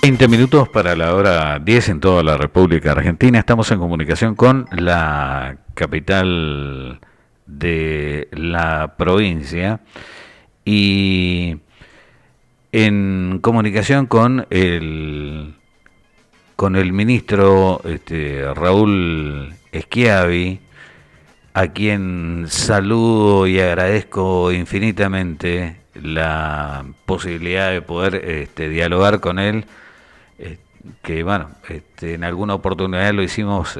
20 minutos para la hora 10 en toda la República Argentina. Estamos en comunicación con la capital de la provincia y en comunicación con el ministro Raúl Schiavi, a quien saludo y agradezco infinitamente la posibilidad de poder dialogar con él, eh, que bueno, en alguna oportunidad lo hicimos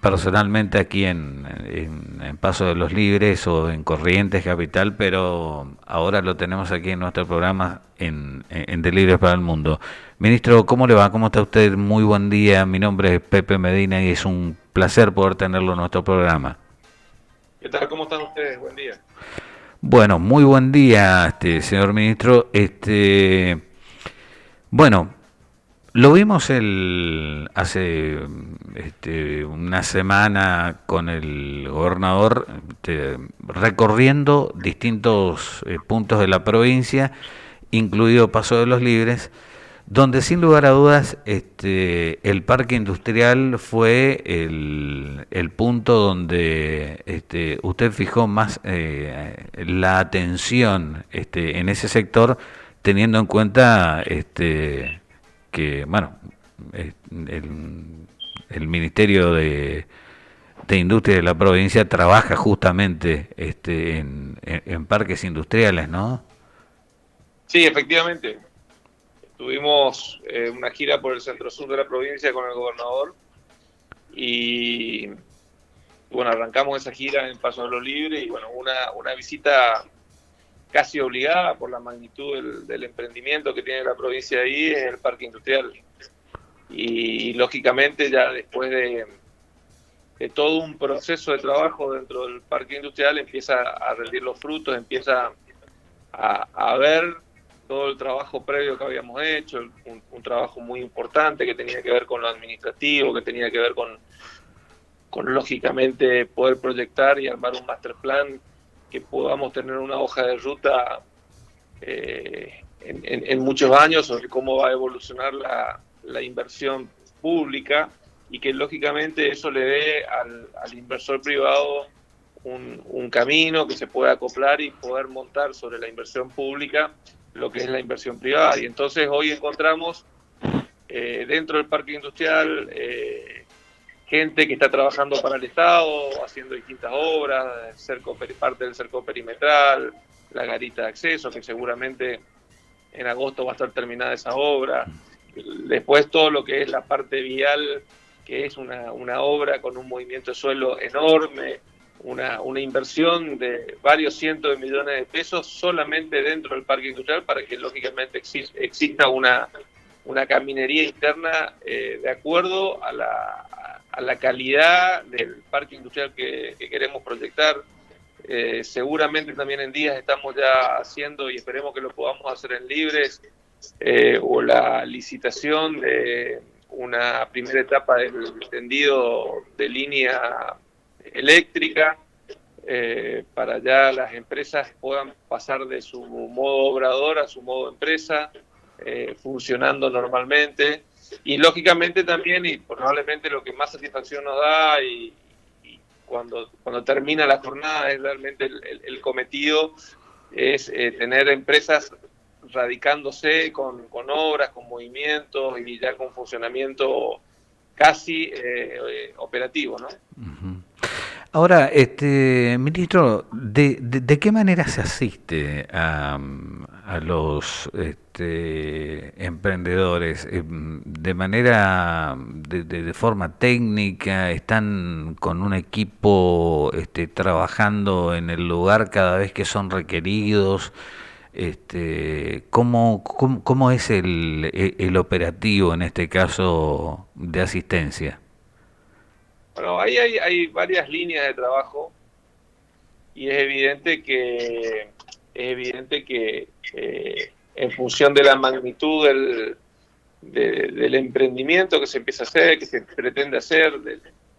personalmente aquí en Paso de los Libres o en Corrientes Capital, pero ahora lo tenemos aquí en nuestro programa en De Libres para el Mundo. Ministro, ¿cómo le va? ¿Cómo está usted? Muy buen día, mi nombre es Pepe Medina y es un placer poder tenerlo en nuestro programa. ¿Qué tal? ¿Cómo están ustedes? Buen día. Bueno, muy buen día, señor ministro. Bueno, lo vimos hace una semana con el gobernador recorriendo distintos puntos de la provincia, incluido Paso de los Libres, donde sin lugar a dudas el parque industrial fue el punto donde usted fijó más la atención en ese sector, teniendo en cuenta que, bueno, el Ministerio de Industria de la provincia trabaja justamente en parques industriales, ¿no? Sí, efectivamente. Tuvimos una gira por el centro sur de la provincia con el gobernador y bueno, arrancamos esa gira en Paso de los Libres y bueno, una visita casi obligada por la magnitud del emprendimiento que tiene la provincia ahí es el parque industrial. Y lógicamente ya después de todo un proceso de trabajo dentro del parque industrial empieza a rendir los frutos, empieza a ver todo el trabajo previo que habíamos hecho, un trabajo muy importante que tenía que ver con lo administrativo, que tenía que ver con lógicamente poder proyectar y armar un master plan, que podamos tener una hoja de ruta en muchos años sobre cómo va a evolucionar la inversión pública y que lógicamente eso le dé al inversor privado un camino que se pueda acoplar y poder montar sobre la inversión pública lo que es la inversión privada. Y entonces hoy encontramos dentro del parque industrial gente que está trabajando para el Estado, haciendo distintas obras, parte del cerco perimetral, la garita de acceso, que seguramente en agosto va a estar terminada esa obra. Después todo lo que es la parte vial, que es una obra con un movimiento de suelo enorme, una inversión de varios cientos de millones de pesos solamente dentro del parque industrial para que lógicamente exista una caminería interna de acuerdo a la calidad del parque industrial que queremos proyectar. Seguramente también en días estamos ya haciendo y esperemos que lo podamos hacer en Libres o la licitación de una primera etapa del tendido de línea eléctrica para ya las empresas puedan pasar de su modo obrador a su modo empresa, funcionando normalmente. Y lógicamente también, y probablemente lo que más satisfacción nos da y cuando termina la jornada es realmente el cometido, es tener empresas radicándose con obras, con movimientos y ya con funcionamiento casi operativo, ¿no? Ahora, ministro, ¿de qué manera se asiste a los emprendedores? ¿De manera, de forma técnica? ¿Están con un equipo trabajando en el lugar cada vez que son requeridos? ¿Cómo es el operativo en este caso de asistencia? Bueno, ahí hay varias líneas de trabajo y es evidente que en función de la magnitud del emprendimiento que se empieza a hacer, que se pretende hacer,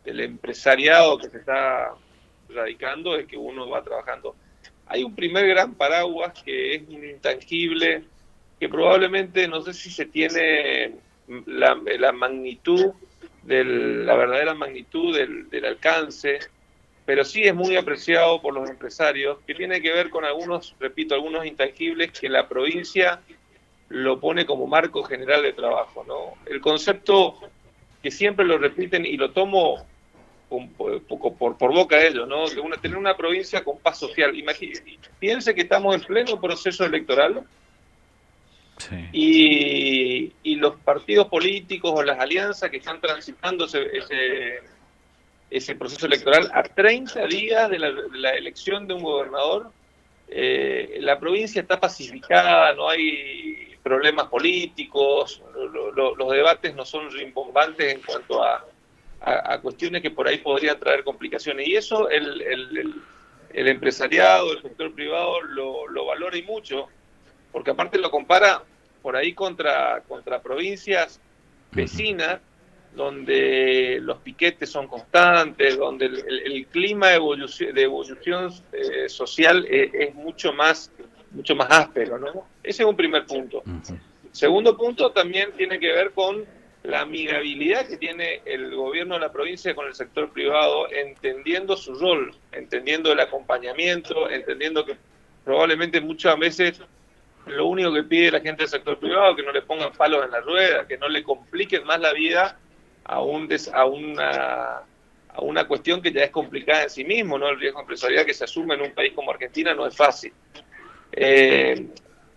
del empresariado que se está radicando, es que uno va trabajando. Hay un primer gran paraguas que es un intangible, que probablemente no sé si se tiene la magnitud, la verdadera magnitud del alcance, pero sí es muy apreciado por los empresarios, que tiene que ver con algunos, repito, algunos intangibles que la provincia lo pone como marco general de trabajo, ¿no? El concepto que siempre lo repiten y lo tomo por boca de ellos, ¿no? Tener una provincia con paz social. Piense que estamos en pleno proceso electoral. Sí. Y los partidos políticos o las alianzas que están transitando ese proceso electoral a 30 días de la elección de un gobernador, la provincia está pacificada, no hay problemas políticos, los debates no son rimbombantes en cuanto a cuestiones que por ahí podrían traer complicaciones. Y eso el empresariado, el sector privado lo valora y mucho, porque aparte lo compara por ahí contra provincias vecinas, donde los piquetes son constantes, donde el clima de evolución social es mucho más áspero, ¿no? Ese es un primer punto. Segundo punto también tiene que ver con la amigabilidad que tiene el gobierno de la provincia con el sector privado, entendiendo su rol, entendiendo el acompañamiento, entendiendo que probablemente muchas veces lo único que pide la gente del sector privado es que no le pongan palos en la rueda, que no le compliquen más la vida a una cuestión que ya es complicada en sí mismo, ¿no? El riesgo empresarial que se asume en un país como Argentina no es fácil.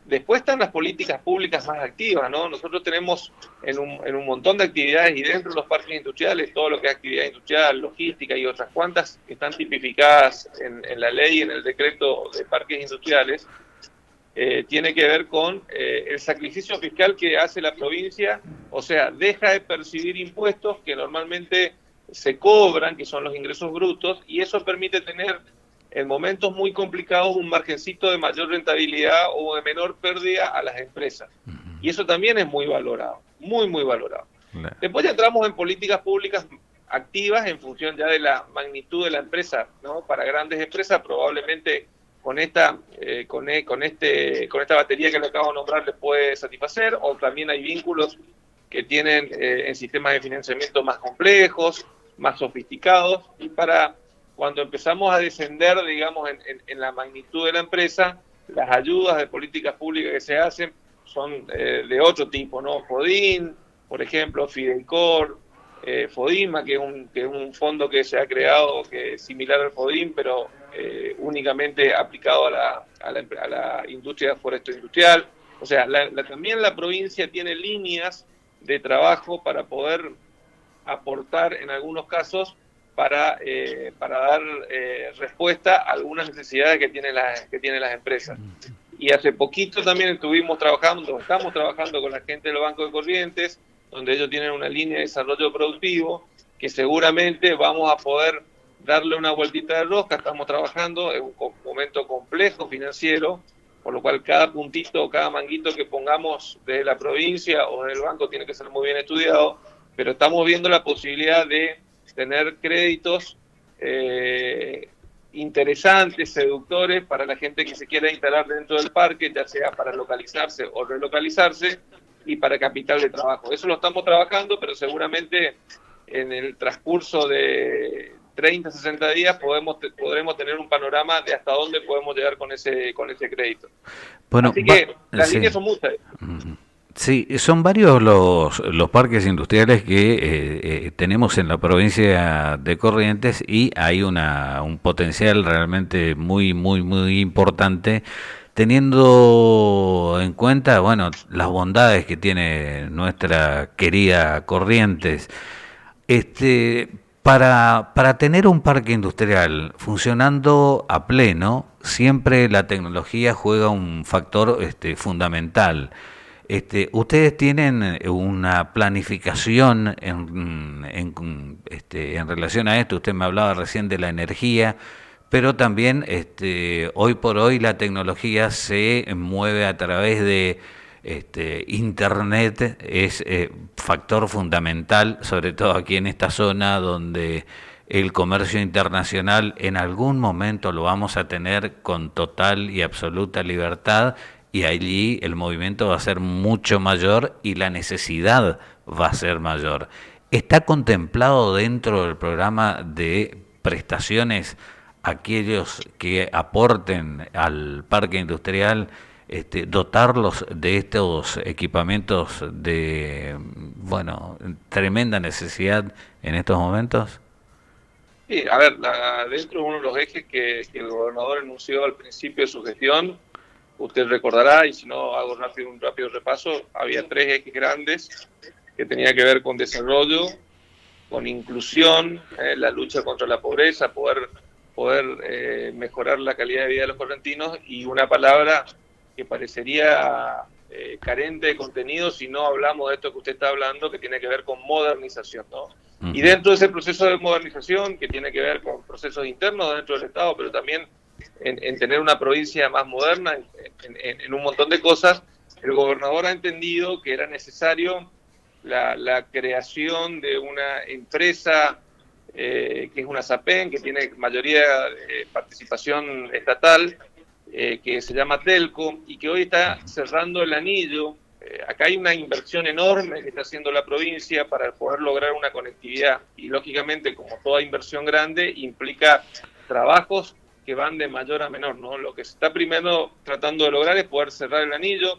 Después están las políticas públicas más activas, ¿no? Nosotros tenemos en un montón de actividades y dentro de los parques industriales, todo lo que es actividad industrial, logística y otras cuantas que están tipificadas en la ley, en el decreto de parques industriales, tiene que ver con el sacrificio fiscal que hace la provincia, o sea, deja de percibir impuestos que normalmente se cobran, que son los ingresos brutos, y eso permite tener en momentos muy complicados un margencito de mayor rentabilidad o de menor pérdida a las empresas. Y eso también es muy valorado, muy, muy valorado. Después ya entramos en políticas públicas activas en función ya de la magnitud de la empresa, ¿no? Para grandes empresas probablemente con esta batería que le acabo de nombrar les puede satisfacer, o también hay vínculos que tienen en sistemas de financiamiento más complejos, más sofisticados, y para cuando empezamos a descender, digamos, en la magnitud de la empresa, las ayudas de políticas públicas que se hacen son de otro tipo, ¿no? FODIN, por ejemplo, Fideicor, FODIMA, que es un fondo que se ha creado que es similar al FODIN, pero únicamente aplicado a la industria forestal-industrial. O sea, también la provincia tiene líneas de trabajo para poder aportar en algunos casos para dar respuesta a algunas necesidades que tienen las empresas. Y hace poquito también estamos trabajando con la gente del Banco de Corrientes, donde ellos tienen una línea de desarrollo productivo que seguramente vamos a poder darle una vueltita de rosca. Estamos trabajando en un momento complejo financiero, por lo cual cada puntito, cada manguito que pongamos desde la provincia o del banco tiene que ser muy bien estudiado, pero estamos viendo la posibilidad de tener créditos interesantes, seductores para la gente que se quiera instalar dentro del parque, ya sea para localizarse o relocalizarse, y para capital de trabajo. Eso lo estamos trabajando, pero seguramente en el transcurso de 30, 60 días podremos tener un panorama de hasta dónde podemos llegar con ese crédito. Bueno, así que las líneas son muchas. Sí, son varios los parques industriales que tenemos en la provincia de Corrientes, y hay un potencial realmente muy, muy, muy importante, teniendo en cuenta, bueno, las bondades que tiene nuestra querida Corrientes. Para tener un parque industrial funcionando a pleno, siempre la tecnología juega un factor fundamental. Ustedes tienen una planificación en relación a esto. Usted me hablaba recién de la energía, pero también hoy por hoy la tecnología se mueve a través de Internet, es factor fundamental, sobre todo aquí en esta zona donde el comercio internacional en algún momento lo vamos a tener con total y absoluta libertad, y allí el movimiento va a ser mucho mayor y la necesidad va a ser mayor. ¿Está contemplado dentro del programa de prestaciones aquellos que aporten al parque industrial, dotarlos de estos equipamientos de, bueno, tremenda necesidad en estos momentos? Sí, a ver, dentro de uno de los ejes que el gobernador anunció al principio de su gestión, usted recordará, y si no hago un rápido repaso, había tres ejes grandes que tenía que ver con desarrollo, con inclusión, la lucha contra la pobreza, poder mejorar la calidad de vida de los correntinos, y una palabra que parecería carente de contenido si no hablamos de esto que usted está hablando, que tiene que ver con modernización, ¿no? Y dentro de ese proceso de modernización, que tiene que ver con procesos internos dentro del Estado, pero también en tener una provincia más moderna, en un montón de cosas, el gobernador ha entendido que era necesario la creación de una empresa que es una SAPEN, que tiene mayoría de participación estatal, que se llama Telco, y que hoy está cerrando el anillo. Acá hay una inversión enorme que está haciendo la provincia para poder lograr una conectividad, y lógicamente, como toda inversión grande, implica trabajos que van de mayor a menor, ¿no? Lo que se está primero tratando de lograr es poder cerrar el anillo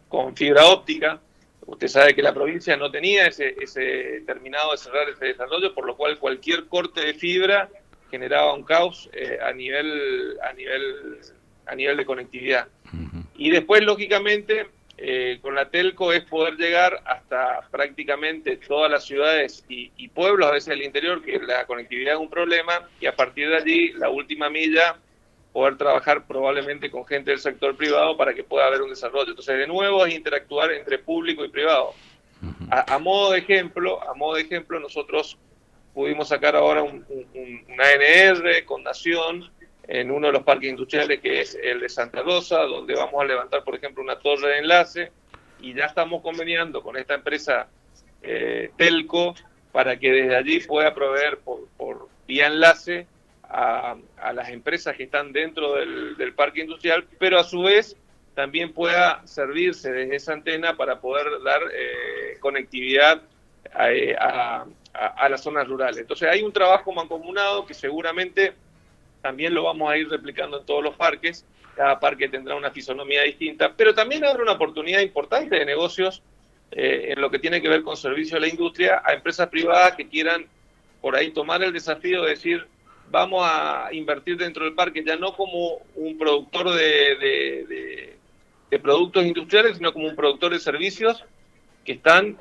con fibra óptica. Usted sabe que la provincia no tenía ese terminado de cerrar ese desarrollo, por lo cual cualquier corte de fibra generaba un caos a nivel de conectividad. Y después, lógicamente, con la Telco es poder llegar hasta prácticamente todas las ciudades y pueblos, a veces del interior, que la conectividad es un problema, y a partir de allí, la última milla, poder trabajar probablemente con gente del sector privado para que pueda haber un desarrollo. Entonces, de nuevo, es interactuar entre público y privado. A modo de ejemplo, nosotros pudimos sacar ahora una ANR con Nación en uno de los parques industriales, que es el de Santa Rosa, donde vamos a levantar, por ejemplo, una torre de enlace, y ya estamos conveniando con esta empresa Telco para que desde allí pueda proveer por vía enlace a las empresas que están dentro del parque industrial, pero a su vez también pueda servirse desde esa antena para poder dar conectividad a las zonas rurales. Entonces hay un trabajo mancomunado que seguramente también lo vamos a ir replicando en todos los parques. Cada parque tendrá una fisonomía distinta, pero también habrá una oportunidad importante de negocios en lo que tiene que ver con servicio a la industria, a empresas privadas que quieran por ahí tomar el desafío de decir: vamos a invertir dentro del parque, ya no como un productor de productos industriales, sino como un productor de servicios que están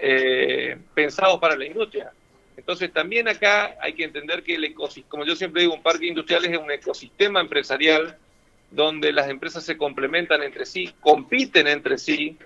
pensados para la industria. Entonces también acá hay que entender que el ecosistema, como yo siempre digo, un parque industrial es un ecosistema empresarial donde las empresas se complementan entre sí, compiten entre sí,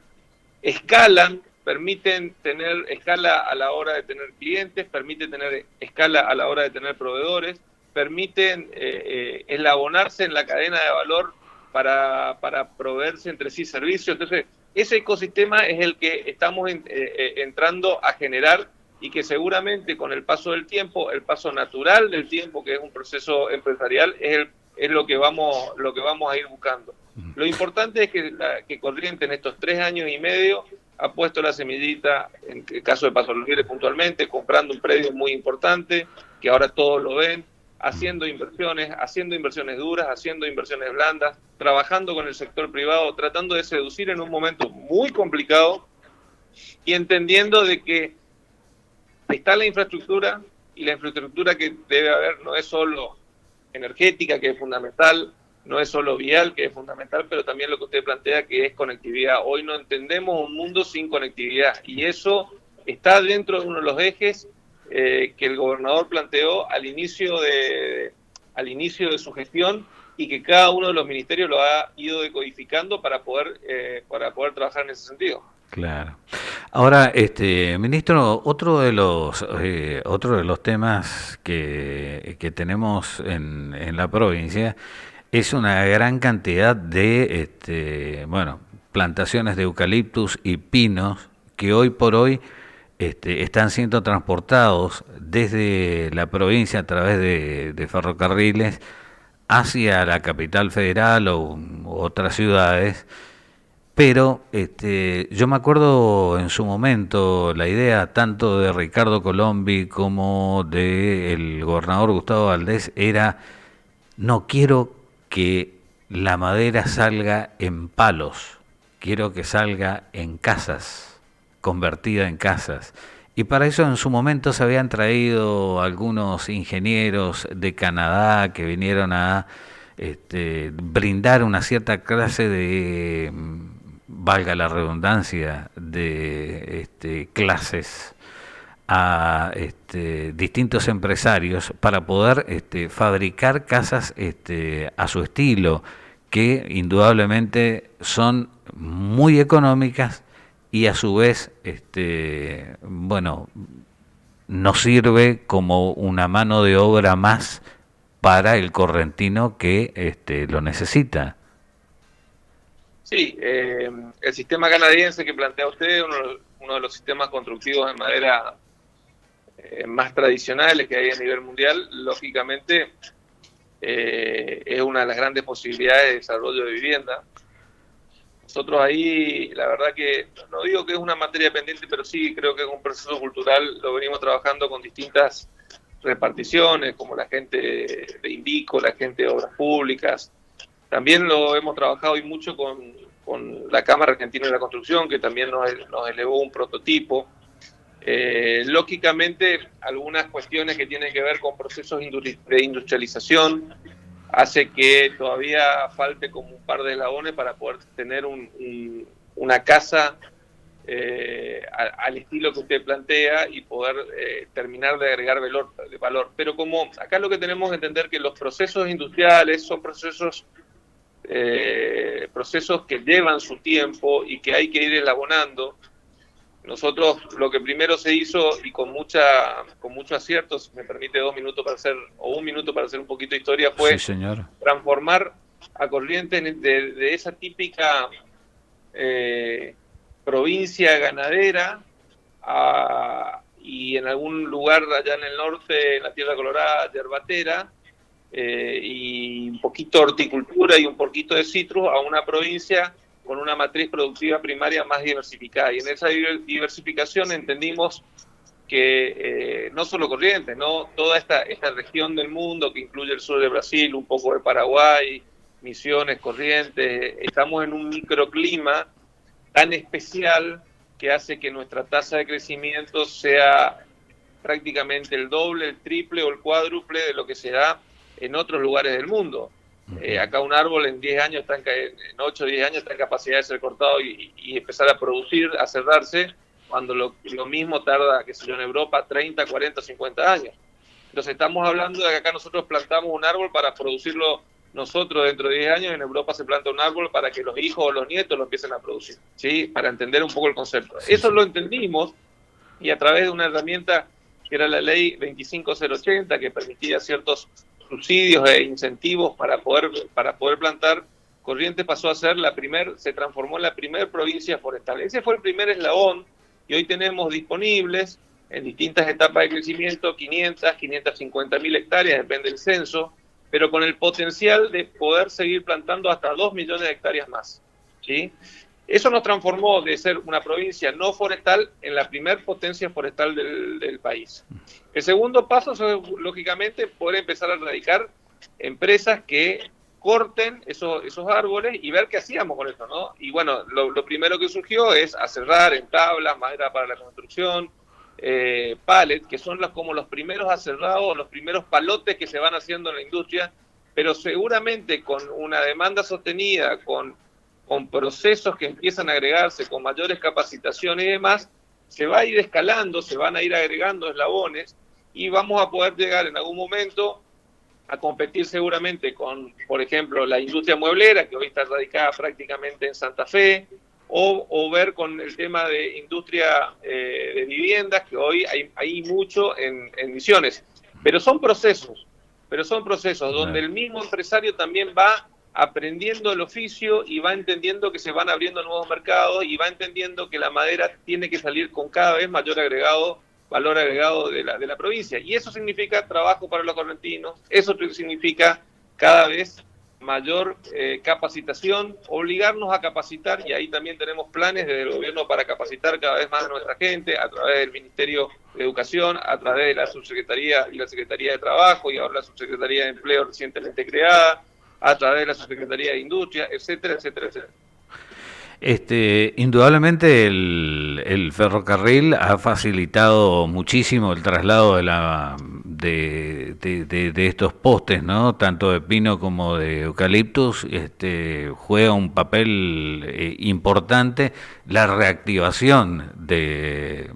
escalan, permiten tener escala a la hora de tener clientes, permiten tener escala a la hora de tener proveedores, permiten eslabonarse en la cadena de valor para proveerse entre sí servicios. Entonces, ese ecosistema es el que estamos entrando a generar, y que seguramente con el paso del tiempo, el paso natural del tiempo, que es un proceso empresarial, es lo que vamos a ir buscando. Lo importante es que Corrientes en estos 3 años y medio ha puesto la semillita, en el caso de Paso Libre puntualmente, comprando un predio muy importante, que ahora todos lo ven, haciendo inversiones duras, haciendo inversiones blandas, trabajando con el sector privado, tratando de seducir en un momento muy complicado, y entendiendo de que está la infraestructura, y la infraestructura que debe haber no es solo energética, que es fundamental, no es solo vial, que es fundamental, pero también lo que usted plantea, que es conectividad. Hoy no entendemos un mundo sin conectividad, y eso está dentro de uno de los ejes que el gobernador planteó al inicio de su gestión, y que cada uno de los ministerios lo ha ido decodificando para poder trabajar en ese sentido. Claro. Ahora, ministro, otro de los temas que tenemos en la provincia es una gran cantidad de, bueno, plantaciones de eucaliptus y pinos que hoy por hoy están siendo transportados desde la provincia a través de ferrocarriles hacia la capital federal u otras ciudades. Pero yo me acuerdo en su momento la idea tanto de Ricardo Colombi como del gobernador Gustavo Valdés era: no quiero que la madera salga en palos, quiero que salga en casas, convertida en casas. Y para eso en su momento se habían traído algunos ingenieros de Canadá que vinieron a brindar una cierta clase de, valga la redundancia, de clases a distintos empresarios para poder fabricar casas a su estilo, que indudablemente son muy económicas y a su vez, bueno, nos sirve como una mano de obra más para el correntino que lo necesita. Sí, el sistema canadiense que plantea usted, uno de los sistemas constructivos en madera más tradicionales que hay a nivel mundial, lógicamente es una de las grandes posibilidades de desarrollo de vivienda. Nosotros ahí, la verdad que no digo que es una materia pendiente, pero sí creo que es un proceso cultural, lo venimos trabajando con distintas reparticiones, como la gente de Indico, la gente de Obras Públicas. También lo hemos trabajado y mucho con la Cámara Argentina de la Construcción, que también nos elevó un prototipo. Lógicamente, algunas cuestiones que tienen que ver con procesos de industrialización hace que todavía falte como un par de eslabones para poder tener una casa al estilo que usted plantea y poder terminar de agregar valor. Pero como acá lo que tenemos que entender que los procesos industriales son procesos que llevan su tiempo y que hay que ir eslabonando. Nosotros lo que primero se hizo y con mucho acierto, si me permite 2 minutos para hacer, o 1 minuto para hacer un poquito de historia, fue Sí, señor. transformar a Corrientes de esa típica provincia ganadera y en algún lugar allá en el norte, en la Tierra Colorada, yerbatera, y un poquito de horticultura y un poquito de citrus, a una provincia con una matriz productiva primaria más diversificada. Y en esa diversificación entendimos que no solo Corrientes, ¿no? Toda esta región del mundo que incluye el sur de Brasil, un poco de Paraguay, Misiones, Corrientes, estamos en un microclima tan especial que hace que nuestra tasa de crecimiento sea prácticamente el doble, el triple o el cuádruple de lo que se da en otros lugares del mundo. Acá un árbol en 10 años, en 8 o 10 años está en capacidad de ser cortado y empezar a producir, a cerrarse, cuando lo mismo tarda, qué sé yo, en Europa 30, 40, 50 años. Entonces estamos hablando de que acá nosotros plantamos un árbol para producirlo nosotros dentro de 10 años, en Europa se planta un árbol para que los hijos o los nietos lo empiecen a producir, ¿sí? Para entender un poco el concepto. Sí, Eso sí. lo entendimos y a través de una herramienta que era la ley 25080, que permitía ciertos subsidios e incentivos para poder plantar, Corrientes pasó a ser se transformó en la primer provincia forestal. Ese fue el primer eslabón y hoy tenemos disponibles en distintas etapas de crecimiento 550.000 hectáreas, depende del censo, pero con el potencial de poder seguir plantando hasta 2 millones de hectáreas más, ¿sí? Eso nos transformó de ser una provincia no forestal en la primer potencia forestal del país. El segundo paso es, lógicamente, poder empezar a radicar empresas que corten esos árboles y ver qué hacíamos con eso, ¿no? Y bueno, lo primero que surgió es aserrar en tablas, madera para la construcción, pallet, que son como los primeros aserrados, los primeros palotes que se van haciendo en la industria, pero seguramente con una demanda sostenida, con procesos que empiezan a agregarse, con mayores capacitaciones y demás, se va a ir escalando, se van a ir agregando eslabones y vamos a poder llegar en algún momento a competir seguramente con, por ejemplo, la industria mueblera, que hoy está radicada prácticamente en Santa Fe, o ver con el tema de industria de viviendas, que hoy hay mucho en Misiones. Pero son procesos donde el mismo empresario también va aprendiendo el oficio y va entendiendo que se van abriendo nuevos mercados y va entendiendo que la madera tiene que salir con cada vez mayor valor agregado de la provincia. Y eso significa trabajo para los correntinos, eso significa cada vez mayor capacitación, obligarnos a capacitar, y ahí también tenemos planes desde el gobierno para capacitar cada vez más a nuestra gente, a través del Ministerio de Educación, a través de la Subsecretaría y la Secretaría de Trabajo, y ahora la Subsecretaría de Empleo recientemente creada, a través de la Subsecretaría de Industria, etcétera, etcétera, etcétera. Indudablemente el ferrocarril ha facilitado muchísimo el traslado de estos postes, ¿no? Tanto de pino como de eucaliptus, juega un papel importante la reactivación de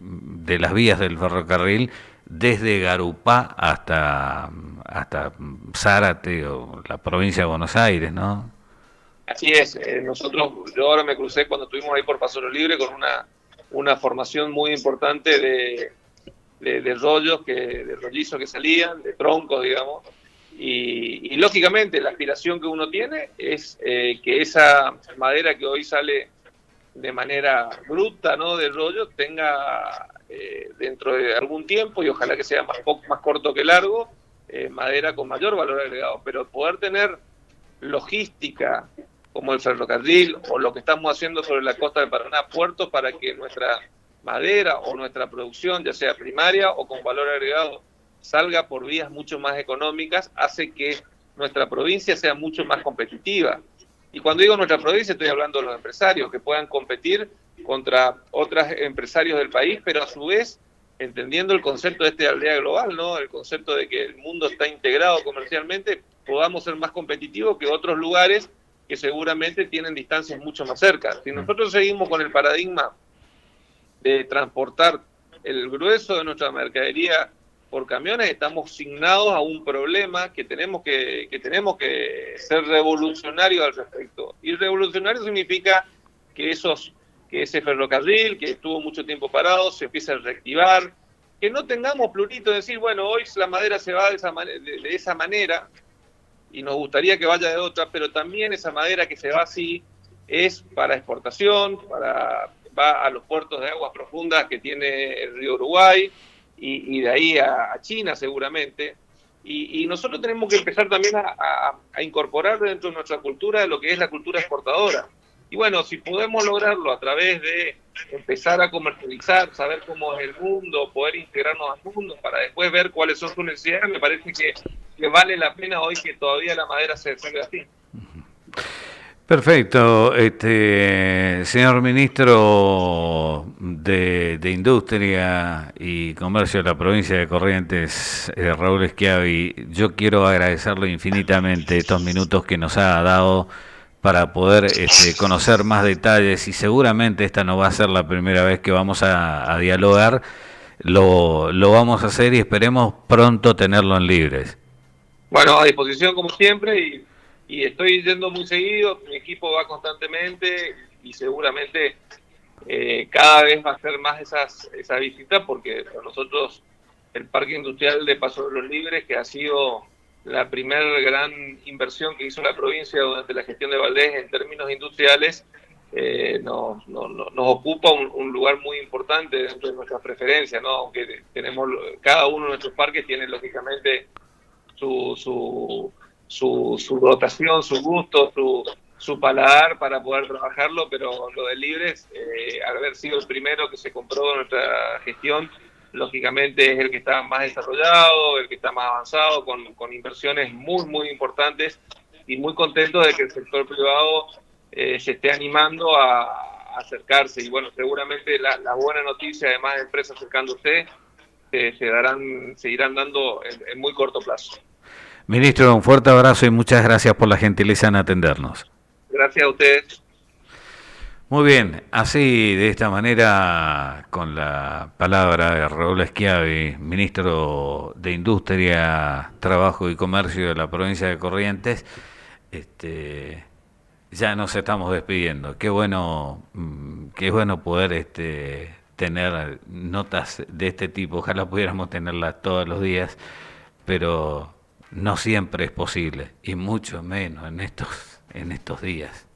las vías del ferrocarril desde Garupá hasta Zárate o la provincia de Buenos Aires, ¿no? Así es, yo ahora me crucé cuando estuvimos ahí por Paso Libre con una formación muy importante de rollos, de rollizos que salían, de troncos, digamos, y lógicamente la aspiración que uno tiene es que esa madera que hoy sale de manera bruta, ¿no?, del rollo, tenga dentro de algún tiempo, y ojalá que sea más corto que largo, madera con mayor valor agregado, pero poder tener logística como el ferrocarril o lo que estamos haciendo sobre la costa del Paraná, puertos para que nuestra madera o nuestra producción, ya sea primaria o con valor agregado, salga por vías mucho más económicas, hace que nuestra provincia sea mucho más competitiva. Y cuando digo nuestra provincia estoy hablando de los empresarios que puedan competir contra otros empresarios del país, pero a su vez entendiendo el concepto de aldea global, ¿no? El concepto de que el mundo está integrado comercialmente, podamos ser más competitivos que otros lugares que seguramente tienen distancias mucho más cerca. Si nosotros seguimos con el paradigma de transportar el grueso de nuestra mercadería por camiones, estamos asignados a un problema que tenemos que ser revolucionarios al respecto. Y revolucionario significa que ese ferrocarril que estuvo mucho tiempo parado se empiece a reactivar, que no tengamos plurito de decir, bueno, hoy la madera se va de esa manera y nos gustaría que vaya de otra, pero también esa madera que se va así es para exportación, va a los puertos de aguas profundas que tiene el río Uruguay y de ahí a China seguramente. Y nosotros tenemos que empezar también a incorporar dentro de nuestra cultura lo que es la cultura exportadora. Y bueno, si podemos lograrlo a través de empezar a comercializar, saber cómo es el mundo, poder integrarnos al mundo para después ver cuáles son sus necesidades, me parece que vale la pena hoy que todavía la madera se salga así. Perfecto, señor ministro de Industria y Comercio de la provincia de Corrientes, Raúl Schiavi, yo quiero agradecerle infinitamente estos minutos que nos ha dado para poder conocer más detalles, y seguramente esta no va a ser la primera vez que vamos a dialogar, lo vamos a hacer y esperemos pronto tenerlo en Libres. Bueno, a disposición como siempre, y estoy yendo muy seguido, mi equipo va constantemente y seguramente cada vez va a ser más esa visita, porque para nosotros el Parque Industrial de Paso de los Libres, que ha sido la primera gran inversión que hizo la provincia durante la gestión de Valdés en términos industriales, nos ocupa un lugar muy importante dentro de nuestras preferencias, ¿no? Aunque cada uno de nuestros parques tiene lógicamente su dotación, su gusto, su paladar para poder trabajarlo, pero lo de Libres, al haber sido el primero que se compró en nuestra gestión, lógicamente es el que está más desarrollado, el que está más avanzado, con inversiones muy, muy importantes, y muy contento de que el sector privado se esté animando a acercarse. Y bueno, seguramente la buena noticia, además de empresas acercándose, se irán dando en muy corto plazo. Ministro, un fuerte abrazo y muchas gracias por la gentileza en atendernos. Gracias a ustedes. Muy bien, así de esta manera, con la palabra de Raúl Schiavi, ministro de Industria, Trabajo y Comercio de la provincia de Corrientes, ya nos estamos despidiendo. Qué bueno poder tener notas de este tipo. Ojalá pudiéramos tenerlas todos los días, pero no siempre es posible, y mucho menos en estos días.